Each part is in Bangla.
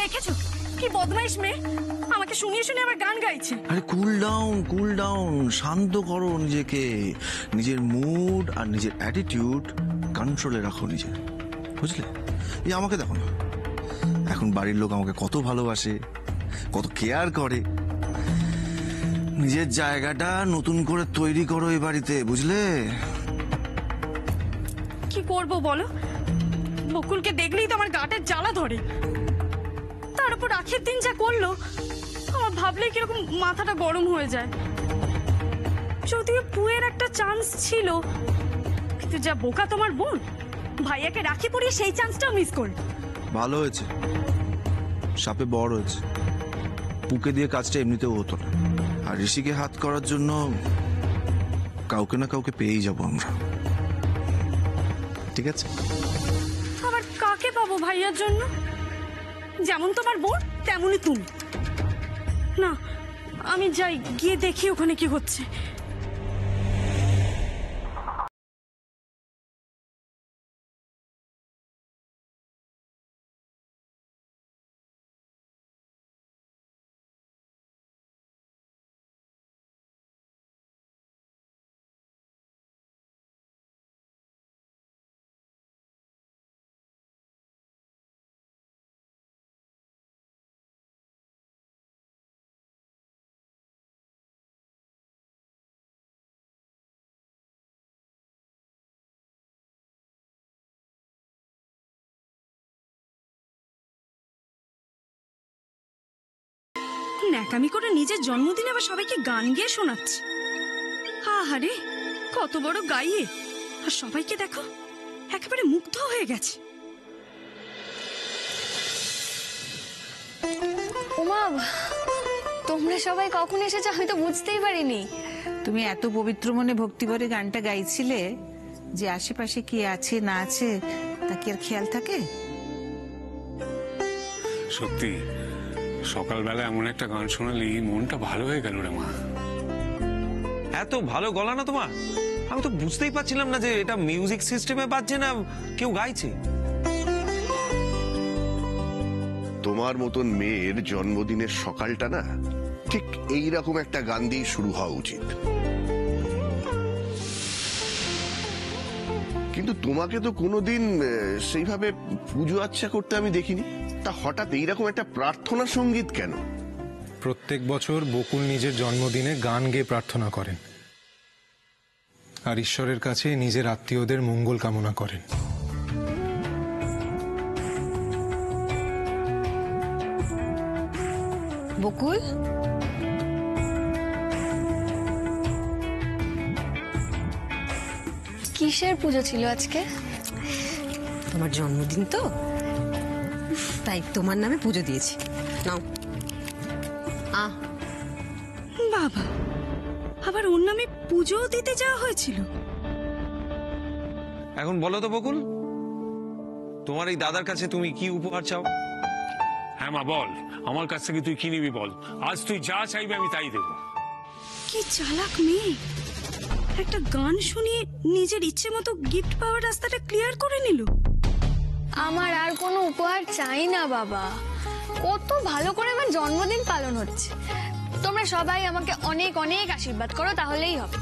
দেখেছো কি বদমাইশ মেয়ে, আমাকে শুনিয়ে শুনে আবার গান গাইছে। আরে কুল ডাউন, শান্ত করো নিজেকে, নিজের মুড আর নিজের অ্যাটিটিউড কন্ট্রোলে রাখো নিজের, বুঝলে? এই আমাকে দেখো না, এখন বাড়ির লোক আমাকে কত ভালোবাসে, কত কেয়ার করে। নিজের জায়গাটা নতুন করে তৈরি করো এই বাড়িতে, বুঝলে? কি করবো বলো, বকুলকে দেখলেই তো আমার গাটের জ্বালা ধরে। তার উপর রাখের দিন যা করলো, আমার ভাবলেই কিরকম মাথাটা গরম হয়ে যায়। যদিও পুয়ের একটা চান্স ছিল, কিন্তু যা বোকা তোমার বোন, ভাইয়াকে রাখি পরিয়ে সেই চান্সটাও মিস করল। ভালো হয়েছে, সাপে বড় হয়েছে। পুকে দিয়ে কাজটা এমনিতেও হতো না, আর ঋষিকে হাত করার জন্য কাউকে না কাউকে পেয়েই যাবো আমরা, ঠিক আছে? আবার কাকে পাবো ভাইয়ার জন্য? যেমন তোমার বোন তেমনই তুমি। না, আমি যাই, গিয়ে দেখি ওখানে কি হচ্ছে। ন্যাকামি করে নিজের জন্মদিনে আবার সবাইকে গান গেয়ে শোনাচ্ছে। আহারে, কত বড় গাইয়ে, আর সবাইকে দেখো একেবারে মুগ্ধ হয়ে গেছে। ওমা, তোমরা সবাই কখন এসেছো আমি তো বুঝতেই পারিনি। তুমি এত পবিত্র মনে ভক্তিভরে গানটা গাইছিলে যে আশেপাশে কি আছে না আছে তা কি আর খেয়াল থাকে? সত্যি সকালবেলা এমন একটা গান শোনালি মনটা ভালো হয়ে গেল রে মা। এত ভালো গলা না তোমার, আমি তো বুঝতেই পারছিলাম না যে এটা মিউজিক সিস্টেমে বাজছে না কেউ গাইছে। তোমার মতন মেয়ের জন্মদিনের সকালটা না ঠিক এইরকম একটা গান দিয়ে শুরু হওয়া উচিত। কিন্তু তোমাকে তো কোনোদিন সেইভাবে পুজো আচ্ছা করতে আমি দেখিনি, তা হঠাৎ এইরকম একটা প্রার্থনা সঙ্গীত কেন? প্রত্যেক বছর বকুল নিজের জন্মদিনে গান গেয়ে প্রার্থনা করেন আর ঈশ্বরের কাছে নিজের আত্মীয়দের মঙ্গল কামনা করেন। বকুল, কিসের পুজো ছিল আজকে? তোমার জন্মদিন তো, তাই তোমার নামে পুজো দিয়েছি। নাও। বাবা, আবার ওর নামে পুজো দিতে যাওয়া হয়েছিল? এখন বলো তো বকুল, তোমার এই দাদার কাছে তুমি কি উপহার চাও? হ্যাঁ মা বল, আমার কাছ থেকে তুই কি নিবি বল, আজ তুই যা চাইবি আমি তাই দেবো। কি চালাক মেয়ে, একটা গান শুনিয়ে নিজের ইচ্ছে মতো গিফট পাওয়ার রাস্তাটা ক্লিয়ার করে নিল। আমার আর কোনো উপহার চাই না বাবা, কত ভালো করে আমার জন্মদিন পালন হচ্ছে। তোমরা সবাই আমাকে অনেক অনেক আশীর্বাদ করো, তাহলেই হবে।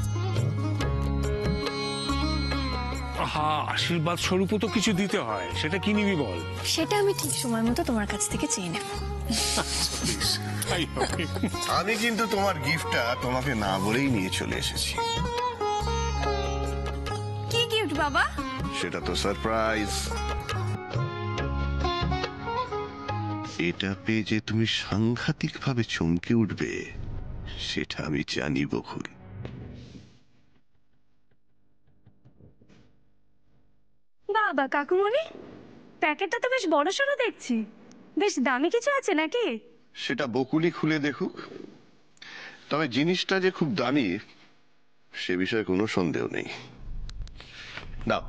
হ্যাঁ, আশীর্বাদ স্বরূপও তো কিছু দিতে হয়, সেটা কি নিবি বল? সেটা আমি ঠিক সময় মতো তোমার কাছ থেকে চেয়ে নেব। আমি কিন্তু তোমার গিফটটা তোমাকে না বলেই নিয়ে চলে এসেছি। কি গিফট বাবা? সেটা তো সারপ্রাইজ। এটা পেয়ে যে তুমি সাংঘাতিক ভাবে চমকে উঠবে সেটা আমি জানি বকুল। বাবা, কাকুমণি, প্যাকেটটা তো বেশ বড়সড় দেখছি, বেশ দামি কিছু আছে নাকি? সেটা বকুলই খুলে দেখুক, তবে জিনিসটা যে খুব দামি সে বিষয়ে কোনো সন্দেহ নেই। দাও।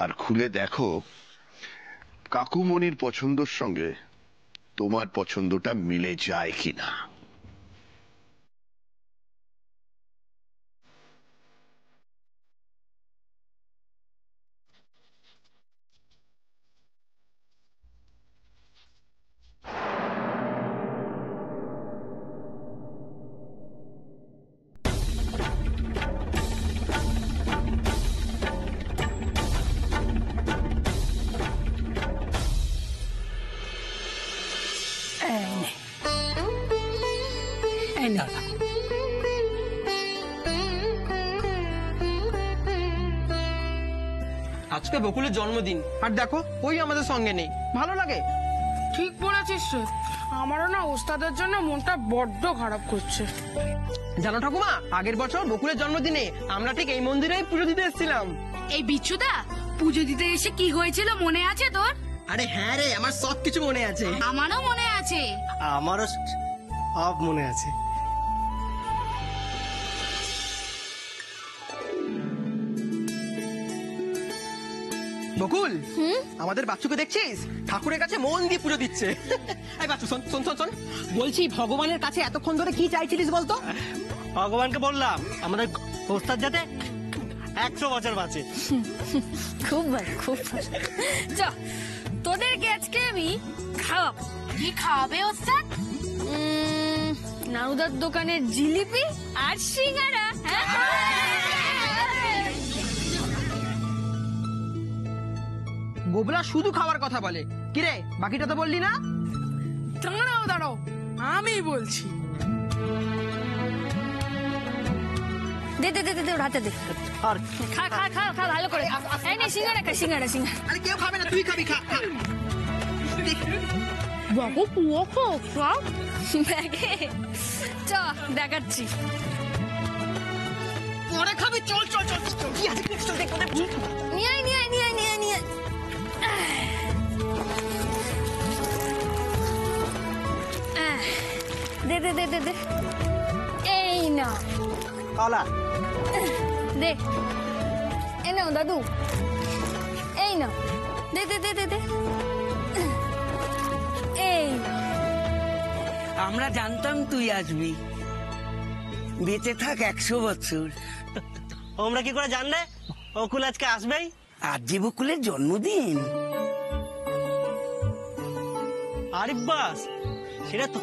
আর খুলে দেখো কাকুমণির পছন্দের সঙ্গে তোমার পছন্দটা মিলে যায় কিনা। আজকে বকুলের জন্মদিন, আর দেখো ওই আমাদের সঙ্গে নেই, ভালো লাগে? ঠিক বলেছিস রে, আমারও না ওস্তাদের জন্য মনটা বড্ড খারাপ করছে। জানো ঠাকুমা, আগের বছর বকুলের জন্মদিনে আমরা ঠিক এই মন্দিরেই পুজো দিতে এসেছিলাম। এই বিচ্ছুদা, পুজো দিতে এসে কি হয়েছিল মনে আছে তোর? আরে হ্যাঁ রে, আমার সব কিছু মনে আছে। আমারও মনে আছে। আমারও সব মনে আছে। বকুল, আমাদের বাচ্চুকে দেখছিস? ঠাকুরের কাছে মন দিয়ে পুজো দিচ্ছে। এই বাচ্চু, শোন শোন শোন শোন, বলছি ভগবানের কাছে এতক্ষণ ধরে কি চাইছিলিস বলতো? ভগবানকে বললাম আমাদের ওস্তাদ যাতে 100 বছর বাঁচে। খুব ভালো, খুব ভালো। চ, তোদেরকে আজকে আমি খাওয়াবো। কি খাওয়াবে ওস্তাদ? নানুদার দোকানের জিলিপি আর সিঙ্গারা। গোবলা শুধু খাওয়ার কথা বলে, কিরে বাকিটা তো বললি না? দাঁড়াও দাঁড়াও, আমি বলছি। দে দে দে দে, ওর হাতে দে। আর খা খা খা খা ভালো করে। এই নে সিঙ্গারা খা, সিঙ্গারা সিঙ্গারা। আরে কেউ খাবে না, তুই খাবি, খা খা। বাবু পুয়ো খাও। ব্যাগে চ, দেখাচ্ছি। পরে খাবি, চল চল চল চল। কি আছে কি চল, দেখ ওদের। নিয়ে আয়, নিয়ে আয়, নিয়ে আয়, নিয়ে আয়, নিয়ে আয়। দে দে দে দে দে। এই না কলা দে, এই নাও দাদু, এই নাও, দে দে দে দে দে। এই আমরা জানতাম তুই আসবি, বেঁচে থাক 100 বছর। তোমরা কি করে জানলে বকুল আজকে আসবেই? আজ যে বকুলের জন্মদিন। আরে বাস, সেটা তো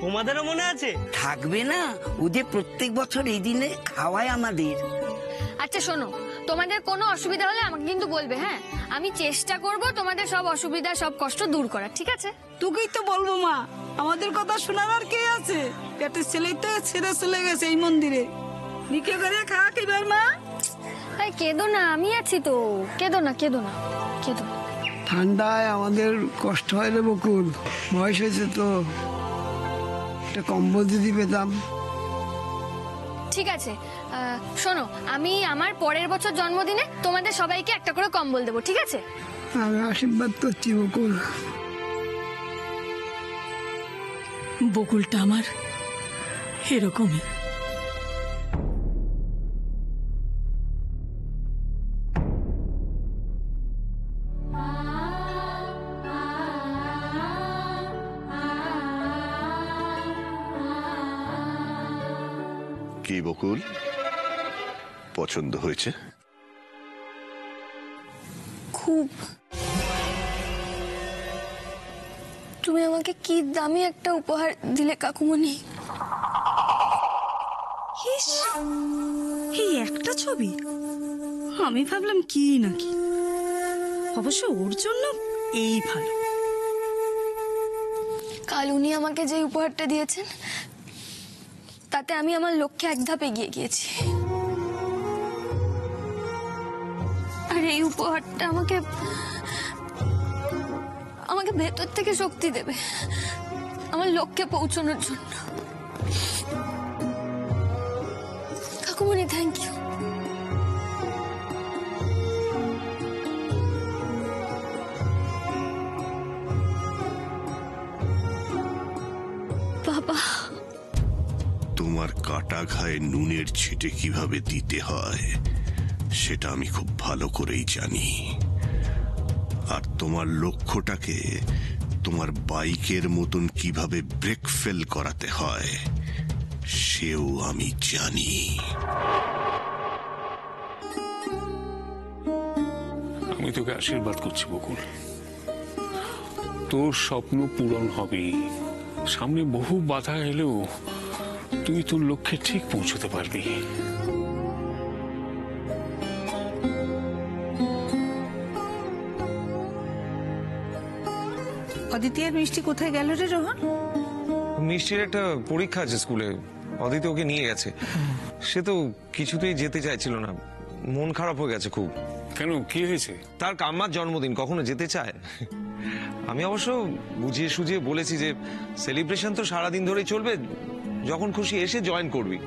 তোমাদেরও মনে আছে? থাকবে না, ও যে প্রত্যেক বছর এই দিনে খাওয়ায় আমাদের। আচ্ছা শোনো, তোমাদের কোনো অসুবিধা হলে আমাকে কিন্তু বলবে, হ্যাঁ? আমি চেষ্টা করব তোমাদের সব অসুবিধা, সব কষ্ট দূর করার, ঠিক আছে? তোকেই তো বলবো মা, আমাদের কথা শোনার আর কে আছে? পেটের ছেলেই তো ছেড়ে চলে গেছে এই মন্দিরে। ভিক্ষে করে খা কিবার মা। এই কেঁদো না, আমি আছি তো। কেঁদো না, কেঁদো না, কেঁদো না। ঠান্ডায় আমাদের কষ্ট হয় রে বকুল, বয়স হয়েছে তো, একটা কম্বল যদি পেতাম। ঠিক আছে, শোনো, আমি আমার পরের বছর জন্মদিনে তোমাদের সবাইকে একটা করে কম্বল দেবো, ঠিক আছে? আমি আশীর্বাদ করছি বকুল। বকুলটা আমার এরকমই। কি বকুল, পছন্দ হয়েছে? খুব। তুমি আমাকে কি দামি একটা উপহার দিলে কাকুমণি। এই একটা ছবি, আমি ভাবলাম কি নাকি। অবশ্য ওর জন্য এই ভালো। কাল উনি আমাকে যে উপহারটা দিয়েছেন, তাতে আমি আমার লক্ষ্যে এক ধাপ এগিয়ে গিয়েছি। আর এই উপহারটা আমাকে আমাকে ভেতর থেকে শক্তি দেবে আমার লক্ষ্যে পৌঁছানোর জন্য। কাকুমণি, থ্যাংক ইউ। বাবা, তোমার কাটা ঘায়ে নুনের ছিটে কিভাবে দিতে হয় সেটা আমি খুব ভালো করেই জানি। আর তোমার লক্ষ্যটাকে তোমার বাইকের মতন কিভাবে ব্রেক ফেল করাতে হয় সেও আমি জানি। আমি তোকে আশীর্বাদ করছি বকুল, তোর স্বপ্ন পূরণ হবে। সামনে বহু বাধা এলেও তুই তোর লক্ষ্যে ঠিক পৌঁছতে পারবি। অদিতি আর মিষ্টি কোথায় গেল রে রোহন? মিষ্টির একটা পরীক্ষা আছে স্কুলে, অদিতি ওকে নিয়ে গেছে। সে তো কিছুতেই যেতে চাইছিল না, মন খারাপ হয়ে গেছে খুব। কেন, কি হয়েছে? তার কাম্মার জন্মদিন, কখনো যেতে চায়? আমি অবশ্য বুঝিয়ে সুঝিয়ে বলেছি যে সেলিব্রেশন তো সারাদিন ধরেই চলবে, যখন খুশি এসে জয়েন করবি।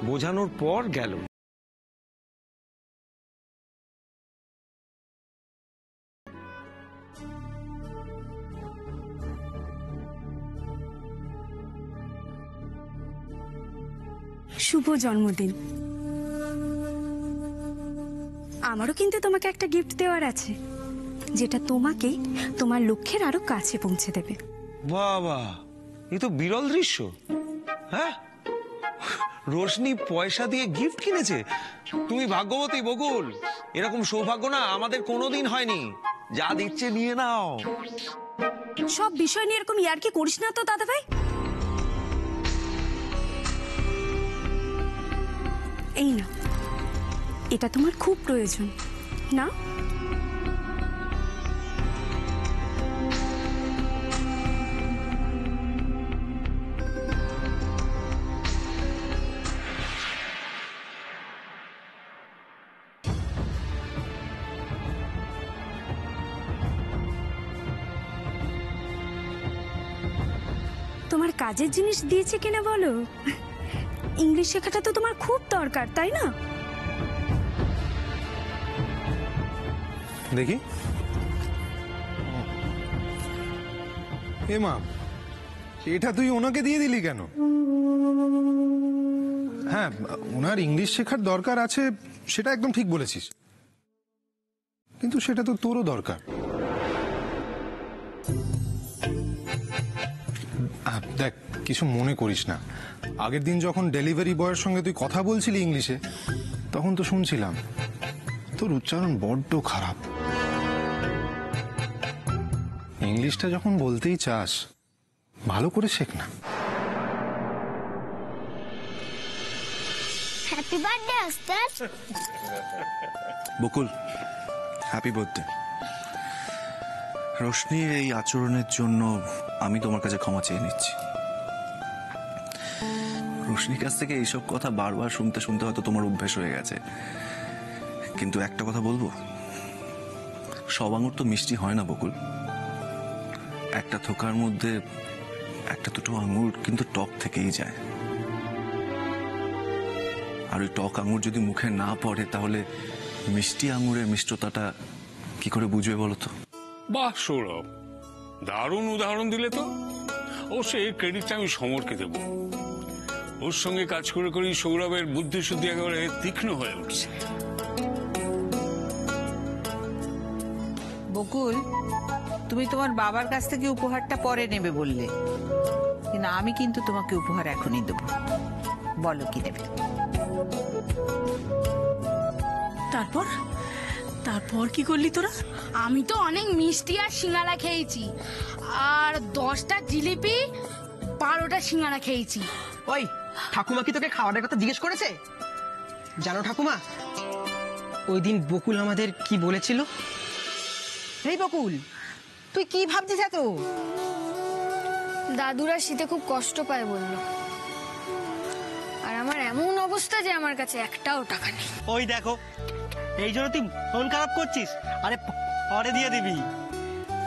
বোঝানোর পর গেল। শুভ জন্মদিন। আমারও কিন্তু তোমাকে একটা গিফট দেওয়ার আছে, যেটা তোমাকে তোমার লক্ষ্যের আরো কাছে পৌঁছে দেবে। বাবা, এই তো বিরল দৃশ্য। হ্যাঁ, রোশনি পয়সা দিয়ে গিফট কিনেছে। তুমি ভাগ্যবতী বকুল, এরকম সৌভাগ্য না আমাদের কোনোদিন হয়নি। যা দিচ্ছে নিয়ে নাও। সব বিষয় নিয়ে এরকম ইয়ার্কি করিস না তো দাদা ভাই। এই না, এটা তোমার খুব প্রয়োজন না? তোমার কাজের জিনিস দিয়েছে কিনা বলো? ইংলিশ শেখাটা তো তোমার খুব দরকার, তাই না? দেখি। এ মা, এটা তুই ওনাকে দিয়ে দিলি কেন? হ্যাঁ, ওনার ইংলিশ শেখার দরকার আছে, সেটা একদম ঠিক বলেছিস, কিন্তু সেটা তো তোরও দরকার। দেখ, কিছু মনে করিস না। আগের দিন যখন ডেলিভারি বয়ের সঙ্গে তুই কথা বলছিলি ইংলিশে, তখন তো শুনছিলাম তোর উচ্চারণ বড্ড খারাপ। ইংলিশটা যখন বলতেই চাস, ভালো করে শেখ না। হ্যাপি বার্থডে ওস্তাদ। বকুল, হ্যাপি বার্থডে। রোশনির এই আচরণের জন্য আমি তোমার কাছে ক্ষমা চেয়ে নিচ্ছি। রোশনির কাছ থেকে এইসব কথা বারবার শুনতে শুনতে হয়তো তোমার অভ্যেস হয়ে গেছে, কিন্তু একটা কথা বলবো, সব আঙুর তো মিষ্টি হয় না বকুল। একটা থোকার মধ্যে একটা দুটো আঙুর কিন্তু টক থেকেই যায়, আর ওই টক আঙুর যদি মুখে না পড়ে তাহলে মিষ্টি আঙুরের মিষ্টতাটা কি করে বুঝবে বলো তো? বাহ সৌরভ, দারুণ উদাহরণ দিলে তো। অবশ্যই এই ক্রেডিটটা আমি সমরকে দেব। ওর সঙ্গে কাজ করে করে সৌরভের বুদ্ধি শুদ্ধি একেবারে তীক্ষ্ণ হয়ে উঠছে। বকুল, তুমি তোমার বাবার কাছ থেকে উপহারটা পরে নেবে বললে, কিন্তু আমি কিন্তু তোমাকে উপহার এখনই দেবো। বলো কি দেবে? তারপর তারপর কি করলি তোরা? আমি তো অনেক মিষ্টি আর সিঙ্গারা খেয়েছি, আর 10টা জিলিপি 12টা সিঙ্গারা খেয়েছি। ওই ঠাকুমা কি তোকে খাওয়ার কথা জিজ্ঞেস করেছে? জানো ঠাকুমা, ওই দিন বকুল আমাদের কি বলেছিল? এই বকুল, তুই কি ভাবছিস এত? দাদুরা শীতে খুব কষ্ট পায় বললো, আর আমার এমন অবস্থা যে আমার কাছে একটাও টাকা নেই। ওই দেখো, এই জন্য তুই মন খারাপ করছিস। আরে পরে দিয়ে দিবি।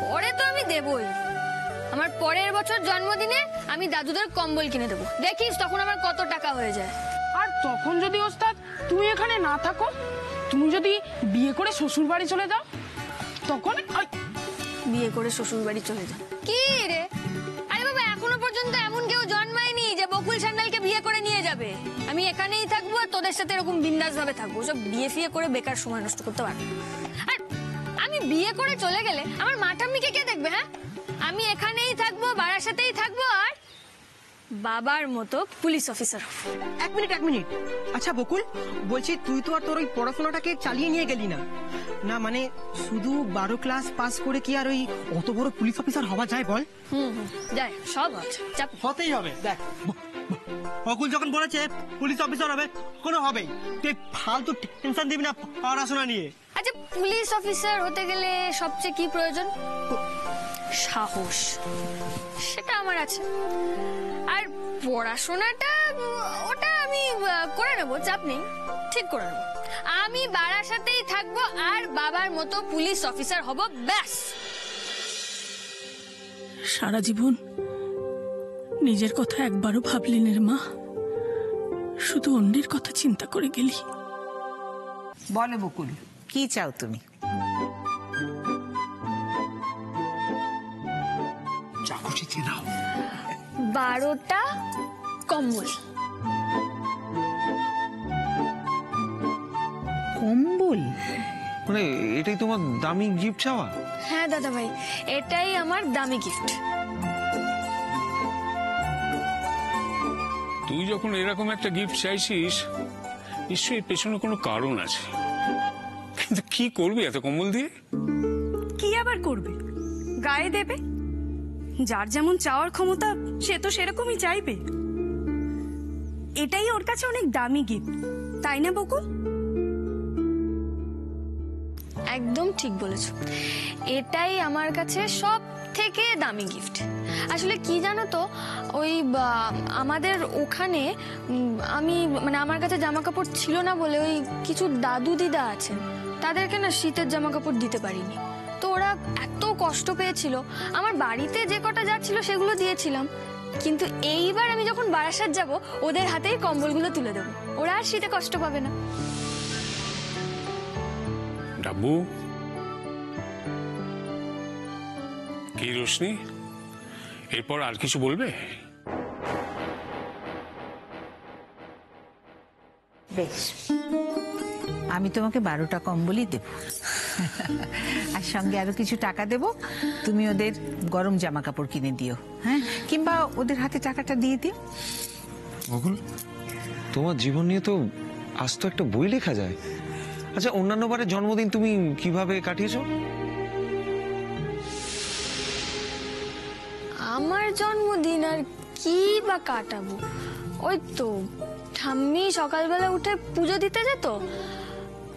পরে তো আমি দেবই। আমার পরের বছর জন্মদিনে আমি দাদুদের কম্বল কিনে দেবো, দেখিস তখন আমার কত টাকা হয়ে যায়। আর তখন যদি ওস্তাদ তুমি এখানে না থাকো, তুমি যদি বিয়ে করে শ্বশুর বাড়ি চলে যাও, তখন বিয়ে করে শ্বশুর বাড়ি চলে যাও? কি রে, আরে বাবা, এখনো পর্যন্ত এমন কেউ জন্মায়নি যে বকুল সান্যালকে বিয়ে করে নিয়ে যাবে। আমি এখানেই থাকবো আর তোদের সাথে এরকম বিন্দাস ভাবে থাকবো, সব বিয়ে ফিয়ে করে বেকার সময় নষ্ট করতে পারবো। আর আমি বিয়ে করে চলে গেলে আমার মাঠাম্মিকে কে দেখবে? হ্যাঁ, আমি এখানেই থাকবো, বারাসাতেই থাকবো, আর বাবার মতো পুলিশ অফিসার। এক মিনিট। আচ্ছা বকুল, বলছি তুই তো আর তোর ওই পড়াশোনাটাকে চালিয়ে নিয়ে গেলি না? না মানে শুধু 12 ক্লাস পাস করে কি আর ওই অত বড় পুলিশ অফিসার হওয়া যায় বল? যায়, সব আছে, হতেই হবে। দেখ, বকুল যখন বলেছে পুলিশ অফিসার হবে, কোনো হবেই। তুই ফালতু টেনশন দিবি না পড়াশোনা নিয়ে। আচ্ছা, পুলিশ অফিসার হতে গেলে সবচেয়ে কি প্রয়োজন? সাহস। সেটা আমার আছে। আর পড়াশোনাটা ওটা আমি করে নেবো, চাপ নেই, ঠিক করে নেবো। আমি বারাসাতেই থাকবো আর বাবার মতো পুলিশ অফিসার হব, ব্যাস। সারা জীবন নিজের কথা একবারও ভাবলি না রে মা, শুধু অন্যের কথা চিন্তা করে গেলি। বলো বকুল, কি চাও তুমি? যা খুশি চেয়ে নাও। 12টা কম্বল। কম্বল? মানে এটাই তোমার দামি গিফট চাওয়া? হ্যাঁ দাদা ভাই, এটাই আমার দামি গিফট। তুই যখন এরকম একটা গিফট চাইছিস, নিশ্চয়ই পেছনে কোনো কারণ আছে। কিন্তু কি করবি এত কম্বল দিয়ে? কি আবার করবে? গায়ে দেবে। যার যেমন চাওয়ার ক্ষমতা সে তো সেরকমই চাইবে। এটাই ওর কাছে অনেক দামি গিফট, তাই না বকুল? একদম ঠিক বলেছো, এটাই আমার কাছে সব থেকে দামি গিফট। আসলে কি জানো তো, ওই আমাদের ওখানে আমি মানে আমার কাছে জামা কাপড় ছিল না বলে ওই কিছু দাদু দিদা আছেন, তাদেরকে না শীতের জামা কাপড় দিতে পারিনি। তো ওরা এত কষ্ট পেয়েছিল, আমার বাড়িতে যে কটা যাচ্ছিল সেগুলো দিয়েছিলাম। কিন্তু এইবার আমি যখন বারাসাত যাব, ওদের হাতেই কম্বলগুলো তুলে দেবো, ওরা আর শীতে কষ্ট পাবে না। ডাব্বু, কি রোশনি, এরপর আর কিছু বলবে? বেশ, আমি তোমাকে 12টা কম্বলই দেব, আর সঙ্গে আরো কিছু টাকা দেব। তুমি ওদের গরম জামা কাপড় কিনে দিও, হ্যাঁ, কিংবা ওদের হাতে টাকাটা দিয়ে দিও। বকুল, তোমার জীবন নিয়ে তো আজ তো একটা বই লেখা যায়। আচ্ছা, অন্যান্য বারের জন্মদিন তুমি কিভাবে কাটিয়েছো? আমার জন্মদিন আর কি বা কাটাবো, ওই তো ঠাম্মি সকালবেলা উঠে পুজো দিতে যেত,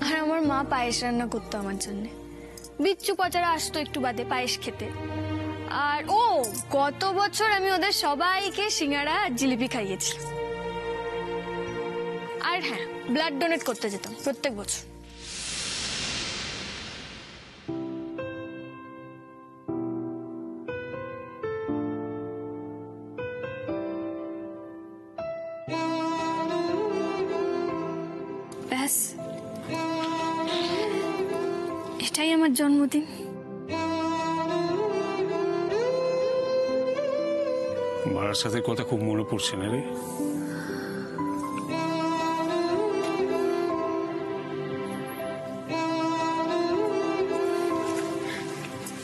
আর আমার মা পায়েস রান্না করতো আমার জন্য। বিচ্ছু পচারা আসতো একটু বাদে পায়েস খেতে। আর ও গত বছর আমি ওদের সবাইকে সিঙ্গাড়া আর জিলিপি খাইয়েছি। আর হ্যাঁ, ব্লাড ডোনেট করতে যেতাম প্রত্যেক বছর। ব্যাস, এটাই আমার জন্মদিন। বারাসাতের কথা খুব মনে পড়ছে না রে?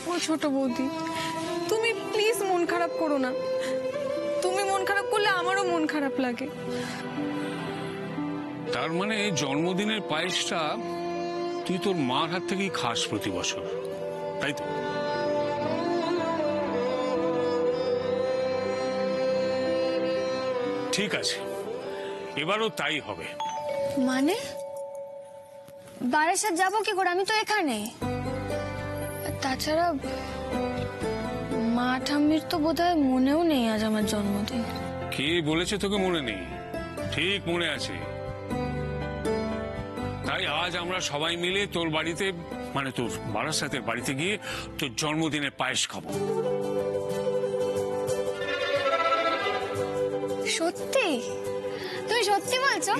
ও ছোট বৌদি, তুমি প্লিজ মন খারাপ করো না। তুমি মন খারাপ করলে আমারও মন খারাপ লাগে। তার মানে জন্মদিনের পায়েসটা তুই তোর মার হাত থেকেই খাস প্রতি বছর, তাই তো? ঠিক আছে, এবারও তাই হবে। মানে বারাসাত যাবো কি করে? আমি তো এখানে। তাছাড়া মা ঠাম্মির তো বোধহয় মনেও নেই আজ আমার জন্মদিন। কে বলেছে তোকে মনে নেই? ঠিক মনে আছে। তাই আজ আমরা সবাই মিলে তোর বাড়িতে, মানে তোর বারাসাতের বাড়িতে গিয়ে তোর জন্মদিনের পায়েস খাবো। সত্যি? তুমি সত্যি বলছো?